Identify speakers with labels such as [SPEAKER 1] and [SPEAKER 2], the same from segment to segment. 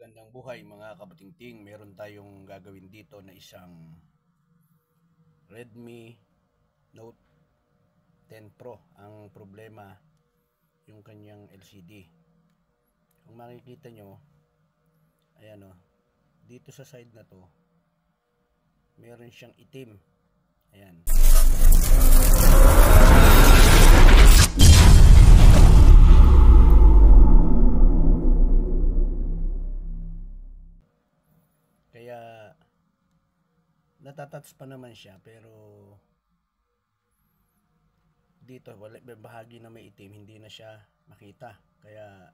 [SPEAKER 1] Magandang buhay mga kabatingting. Meron tayong gagawin dito na isang Redmi Note 10 Pro. Ang problema, yung kanyang LCD. Kung makikita nyo, ayan o, dito sa side na to, meron siyang itim. Ayan. Kaya natatats pa naman siya, pero dito wala, bahagi na may itim, hindi na siya makita. Kaya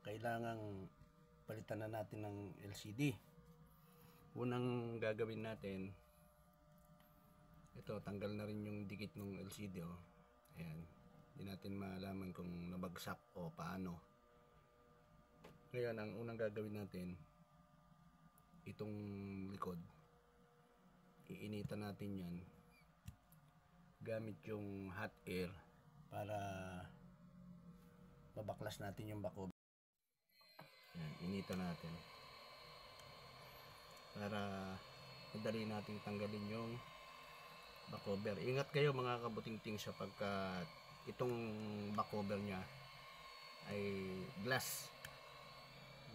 [SPEAKER 1] kailangang palitan na natin ng LCD. Unang gagawin natin, ito, tanggal na rin yung dikit ng LCD. Ayan, hindi natin malaman kung nabagsak o paano. Ngayon, ang unang gagawin natin, itong likod, iinitan natin yan gamit yung hot air para mabaklas natin yung back cover. Yan, initan natin para madali natin tanggalin yung back cover. Ingat kayo mga kabutingting, sapagkat itong back cover nya ay glass.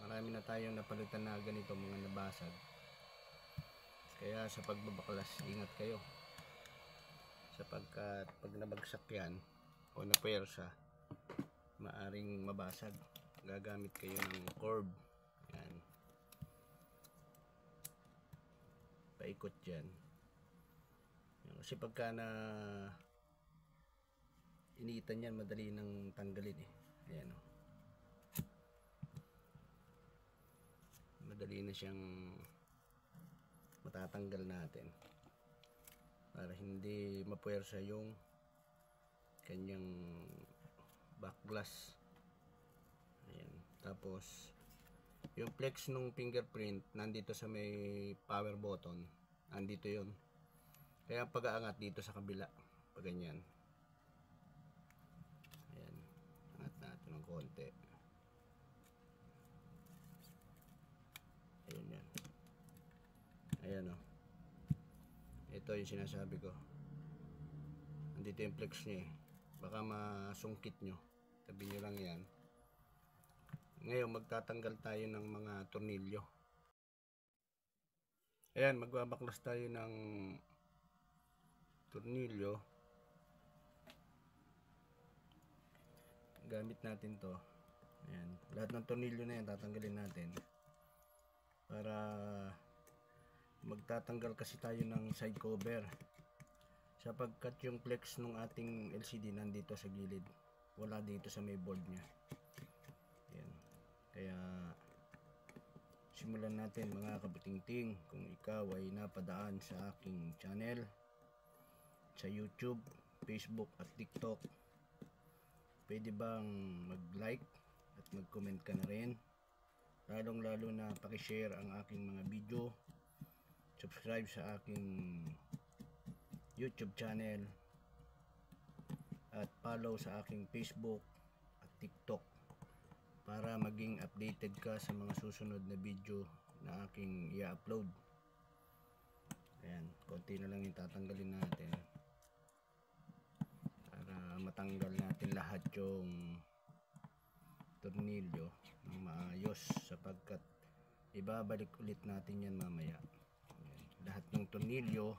[SPEAKER 1] Marami na tayong napalitan na ganito, mga nabasag. Kaya sa pagbabaklas, ingat kayo, sapagkat pag nabagsak yan o napuwersa, maaring mabasag. Gagamit kayo ng cord. Yan, paikot dyan. Kasi pagka na initan yan, madali nang tanggalin Ayan o, madali na siyang matatanggal natin para hindi mapuwersa yung kanyang back glass. Ayan. Tapos yung flex ng fingerprint nandito sa may power button, nandito yun. Kaya pag-aangat dito sa kabila, pag ganyan. Ayan, angat natin ng konti. Ayan yan. Ayan o, ito yung sinasabi ko, nandito yung flex nya baka masungkit nyo, tabi nyo lang yan. Ngayon magtatanggal tayo ng mga tornilyo. Ayan, magbabaklas tayo ng tornilyo. Gamit natin to. Ayan, lahat ng tornilyo na yan tatanggalin natin para magtatanggal kasi tayo ng side cover, sapagkat yung flex ng ating LCD nandito sa gilid, wala dito sa may board nya. Ayan. Kaya simulan natin mga kabutingting. Kung ikaw ay napadaan sa aking channel sa YouTube, Facebook at TikTok, pwede bang mag-like at mag-comment ka na rin, lalong lalo na pakishare ang aking mga video, subscribe sa aking YouTube channel at follow sa aking Facebook at TikTok para maging updated ka sa mga susunod na video na aking i-upload. Ayan, konti na lang yung tatanggalin natin para matanggal natin lahat yung tornilyo ng maayos, sapagkat ibabalik ulit natin yan mamaya. Ayan, lahat ng tornilyo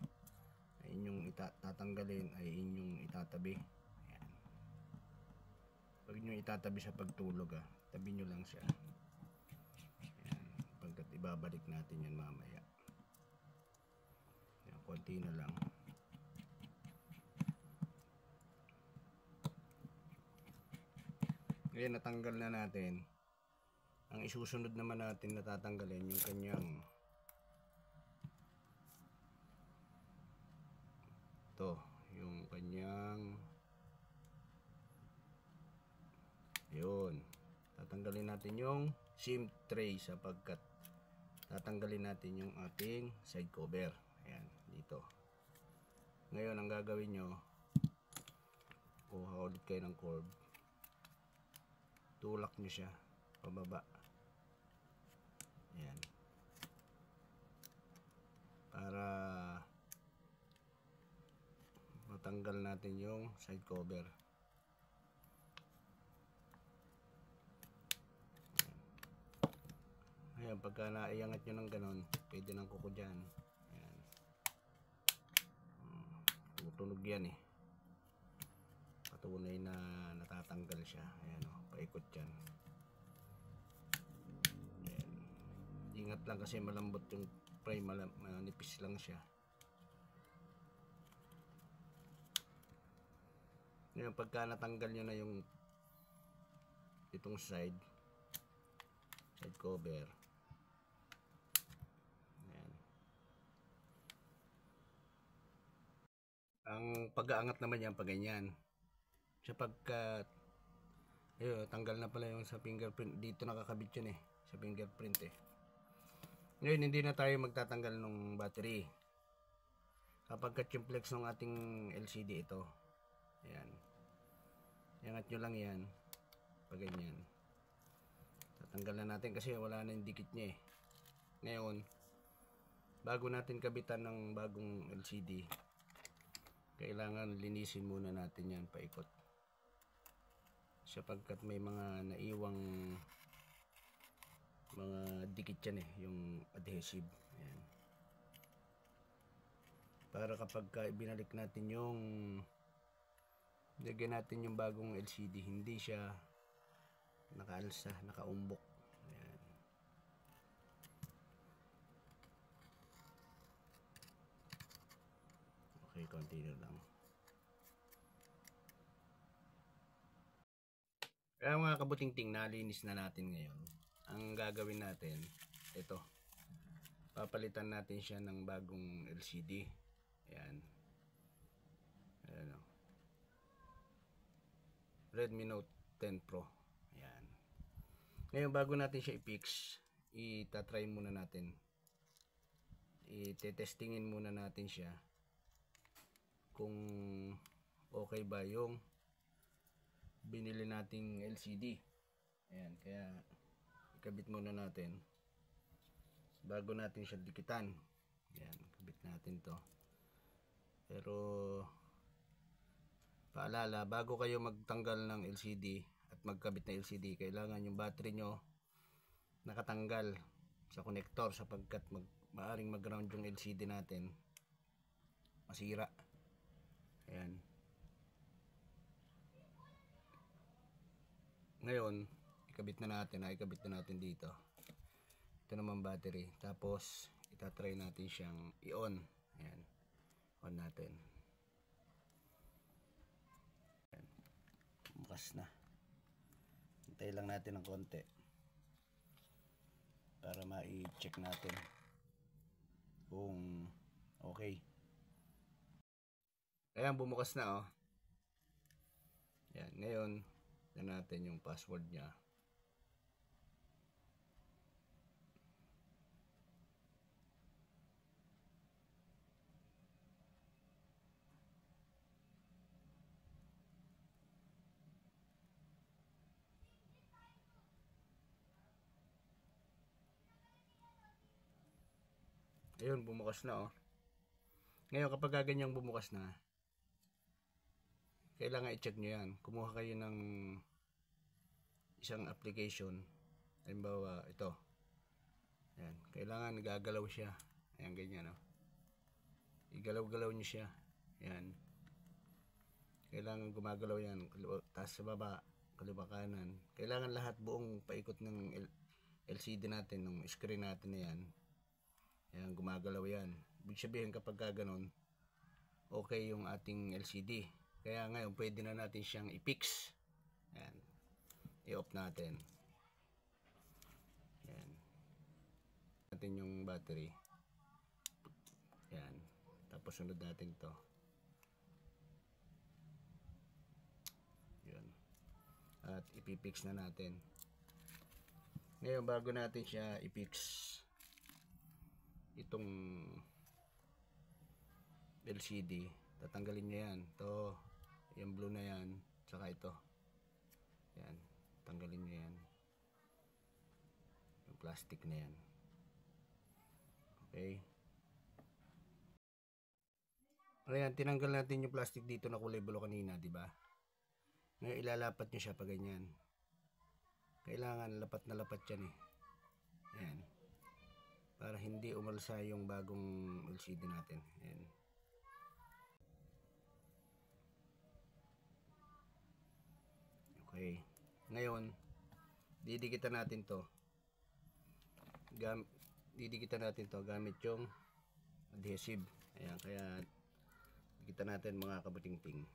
[SPEAKER 1] ay inyong tatanggalin, ay inyong itatabi. Ayan, huwag nyo itatabi sa pagtulog tabi nyo lang siya. Ayan, pagkat ibabalik natin yan mamaya. Ayan, konti na lang. Ngayon natanggal na natin. Ang isusunod naman natin na tatanggalin yung kanyang yung kanyang yun, tatanggalin natin yung SIM tray, sapagkat tatanggalin natin yung ating side cover. Ayan, dito. Ngayon ang gagawin nyo, kuha ulit kayo ng cord, tulak nyo siya pababa. natin yung side cover. Ayan, pagka naiangat nyo ng ganon, pwede nang kuko dyan. Ayan. Tutunog yan eh. Patunay na natatanggal siya. Ayan o, paikot yan. Ayan. Ingat lang kasi malambot yung frame, manipis lang siya. Ngayon pagka natanggal nyo na yung itong side cover, ayan. Ang pag-aangat naman yan pag ganyan, sapagkat ayun, tanggal na pala yung sa fingerprint. Dito nakakabit yun eh, sa fingerprint eh. Ngayon hindi na tayo magtatanggal ng battery kapagkat yung flex ng ating LCD ito. Ayan, iangat nyo lang yan pag ganyan. Tatanggal na natin kasi wala na yung dikit niya eh. Ngayon bago natin kabitan ng bagong LCD, kailangan linisin muna natin yan paikot, sapagkat may mga naiwang mga dikit yan eh, yung adhesive. Ayan. Para kapag binalik natin yung lagyan natin yung bagong LCD, hindi siya nakaalsa, nakaumbok. Ayan. Okay, continue lang. Kaya mga kabuting-ting, nalinis na natin ngayon. Ang gagawin natin, ito, papalitan natin siya ng bagong LCD. Ayan. Ayan o. Redmi Note 10 Pro. Ayan. Ngayon bago natin siya i-fix, itatry muna natin. I-testingin muna natin siya kung okay ba yung binili nating LCD. Ayan, kaya ikabit muna natin bago natin siya dikitan. Ayan, kabit natin to. Pero paalala, bago kayo magtanggal ng LCD at magkabit na LCD, kailangan yung battery nyo nakatanggal sa connector, sapagkat maaring mag-ground yung LCD natin, masira. Ayan. Ngayon ikabit na natin dito. Ito naman battery, tapos itatry natin siyang i-on. Ayan, on natin. Ayan. Bukas na. Hintay lang natin ng konti para ma-check natin kung okay. Ayan, bumukas na oh. Ayan, ngayon na natin yung password niya. Ayun, bumukas na oh. Ngayon kapag ganyang bumukas na, kailangan i-check nyo yan. Kumuha kayo ng isang application, halimbawa ito. Ayan, kailangan nagagalaw siya. Ayan, ganyan oh. Igalaw-galaw nyo siya. Ayan, kailangan gumagalaw yan, taas sa baba, kaliwa kanan. Kailangan lahat buong paikot ng LCD natin, ng screen natin na yan. Ayan, gumagalaw yan. Ibig sabihin kapag gano'n, okay yung ating LCD. Kaya ngayon pwede na natin siyang i-fix. Ayan, i-off natin. Ayan, natin yung battery. Ayan, tapos sunod natin to. Ayan, at i-fix na natin. Ngayon bago natin siya i-fix itong LCD, tatanggalin nyo yan. Ito, yung blue na yan, saka ito. Yan, tanggalin nyo yan, yung plastic na yan. Okay. Ayan, tinanggal natin yung plastic dito na kulay blue kanina, di ba? Ngayon ilalapat nyo siya pa ganyan. Kailangan lapat na lapat yan eh. Ayan. Para hindi umalsa yung bagong LCD natin. Ayan. Okay. Ngayon, didikitan natin to. Didikitan natin to gamit yung adhesive. Ayan, kaya dikitan natin mga kabuting-ting.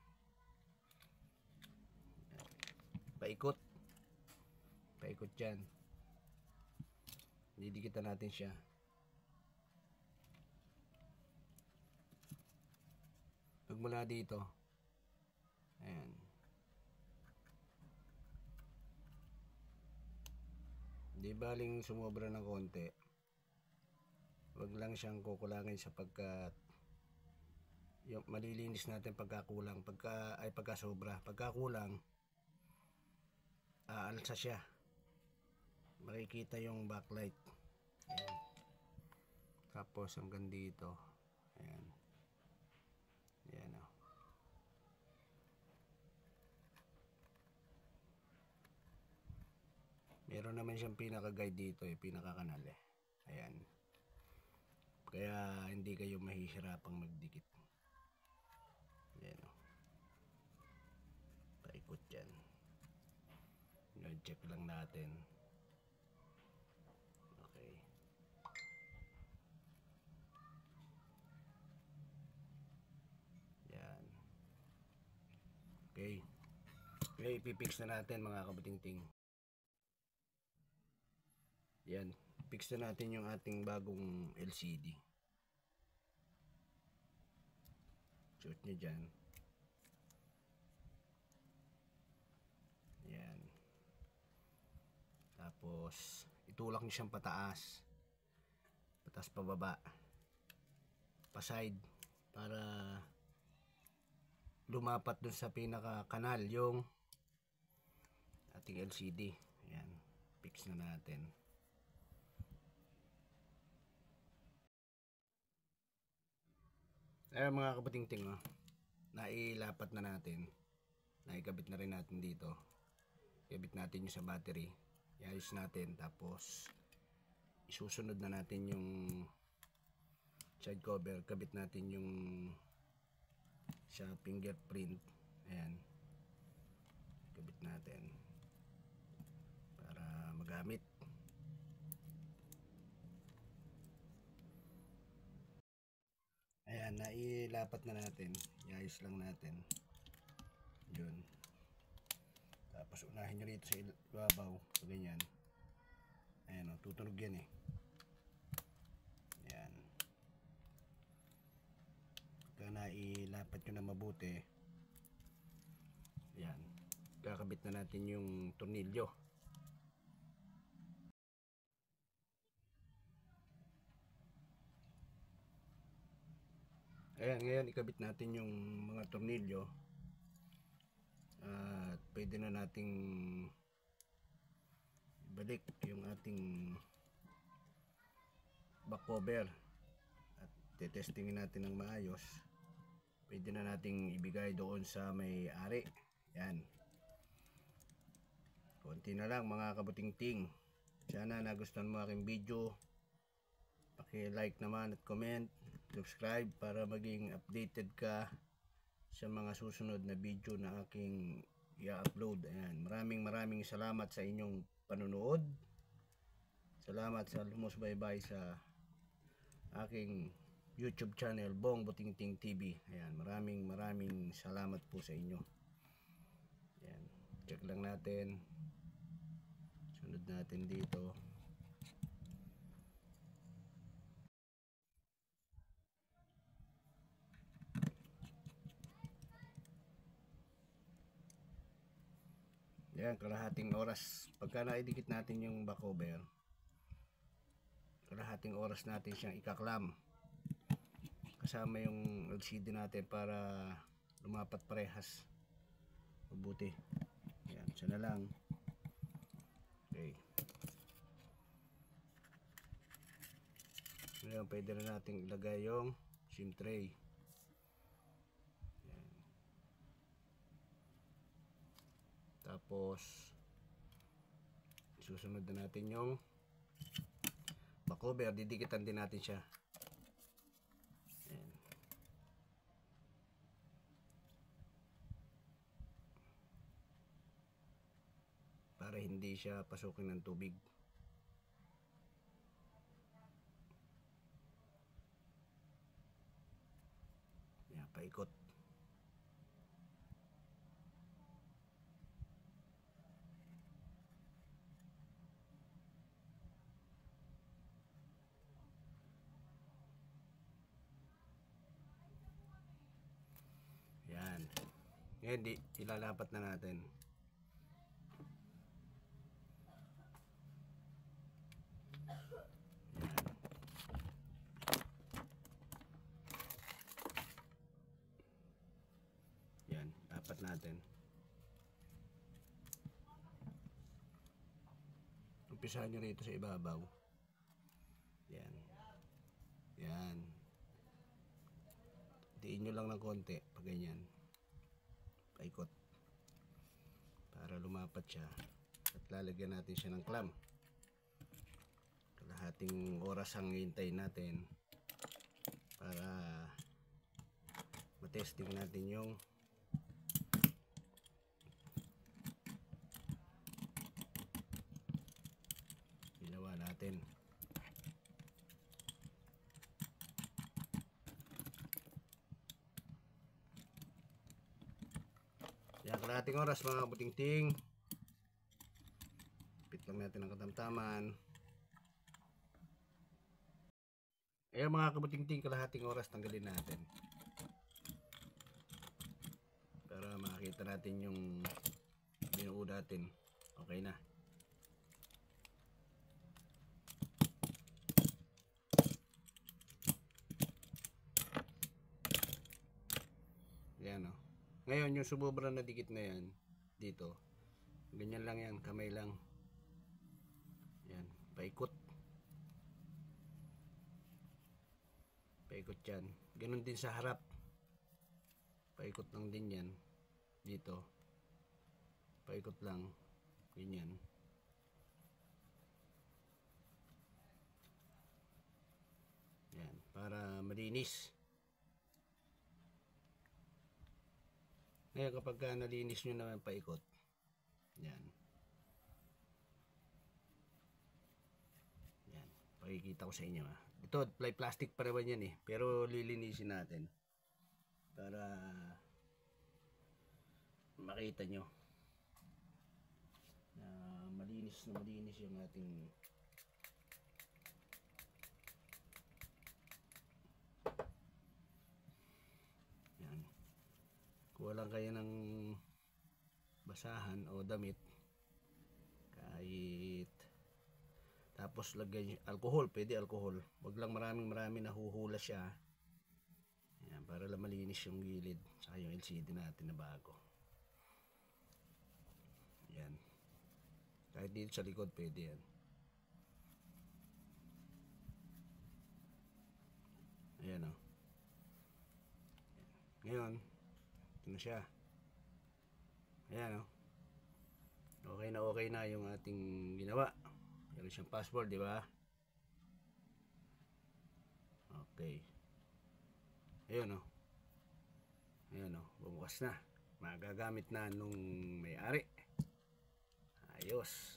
[SPEAKER 1] Paikot. Paikot dyan. Didikitan natin siya. Magmula dito. Ayan. Di baling sumobra ng konti. Wag lang siyang kukulangin sapagkat yung malilinis natin pagkakulang, pagka sobra. Pagkakulang, aalsa siya. Makikita yung backlight. Ayan. Tapos hanggang dito. Ayan. Ayan o. Meron naman siyang pinaka-guide dito eh, pinaka-kanal eh. Ayan. Kaya hindi kayo mahihirapang magdikit. Ayan o. Paikot yan. Check lang natin. Okay. Yan. Okay. Okay, ipipix na natin mga kabuting-ting. Yan. Fix na natin yung ating bagong LCD. Suot nyo dyan. Yan. Tapos, itulak nyo siyang pataas. Pataas pababa. Pa-side. Para lumapat dun sa pinaka-kanal yung ating LCD. Ayan. Fix na natin. Ayan mga kabuting-ting, oh. Nailapat na natin. Naikabit na rin natin dito. Ikabit natin yung sa battery. Iayos natin. Tapos isusunod na natin yung side cover. Kabit natin yung sa fingerprint. Ayan. Kabit natin para magamit. Ayan, nailapat na natin. Iayos lang natin. Yun. Tapos unahin nyo rito sa ibabaw. So, ganyan. Ayan o, tutunog yan eh. Ayan. Kaya nailapat nyo na mabuti. Ayan. Kakabit na natin yung tornilyo. Ayan, ngayon ikabit natin yung mga tornilyo. At pwede na nating balik yung ating back cover. At tetestingin natin ng maayos. Pwede na nating ibigay doon sa may-ari. Yan. Konti na lang mga kabuting-ting. Sana nagustuhan mo aking video. Paki-like naman at comment. Subscribe para maging updated ka sa mga susunod na video na aking i-upload. Ayan. Maraming salamat sa inyong panunood. Salamat sa lumusbaybay sa aking YouTube channel, Bong Butingting TV. Ayan. Maraming salamat po sa inyo. Ayan. Check lang natin. Sunod natin dito. Yan, kalahating oras. Pagka naidikit natin yung back cover, kalahating oras natin siyang ikaklam. Kasama yung LCD natin para lumapat parehas. Mabuti. Yan, siya na lang. Okay. Ngayon, pwede na natin ilagay yung SIM tray. Tapos susunod na natin yung back-cover, didikitan din natin siya. Ayan. Para hindi siya pasukin ng tubig. Ayan, paikot. Yan. Ngayon ilalapat na natin. Yan. Yan, lapat natin. Umpisahan nyo rito sa ibabaw. Yan. Yan. Diin nyo lang ng konti pag ganyan, paikot para lumapat siya, at lalagyan natin siya ng clamp. Kalahating oras ang hintayin natin para matesting natin yung ginawa natin. Yan, kalahating oras mga kabutingting. Pit lang natin ang katamtaman. Ayan mga kabutingting, kalahating oras tanggalin natin para makita natin yung binuo natin. Okay na. Yan o. Ngayon yung sumobra na dikit na yan dito, ganyan lang yan, kamay lang. Yan, paikot. Paikot yan. Ganun din sa harap. Paikot lang din yan. Dito. Paikot lang. Ganyan. Yan, para malinis. Ngayon kapag nalinis nyo naman paikot, yan. Yan, pakikita ko sa inyo ha. Ito, plastic pa naman yan eh, pero lilinisin natin para makita nyo na malinis yung ating yan. Kuha lang kayo ng basahan o damit, kahit, tapos lagay alcohol, pwede alcohol, wag lang maraming nahuhula siya. Yan, para lang malinis yung gilid saka yung LCD natin na bago. Yan, kahit dito sa likod pwede yan. Ayan o. Ngayon ito na siya. Ayan o. Okay na yung ating ginawa. Meron siyang password, di ba? Okay. Ayun o. Ayun o. Bumukas na. Magagamit na nung may-ari. Ayos.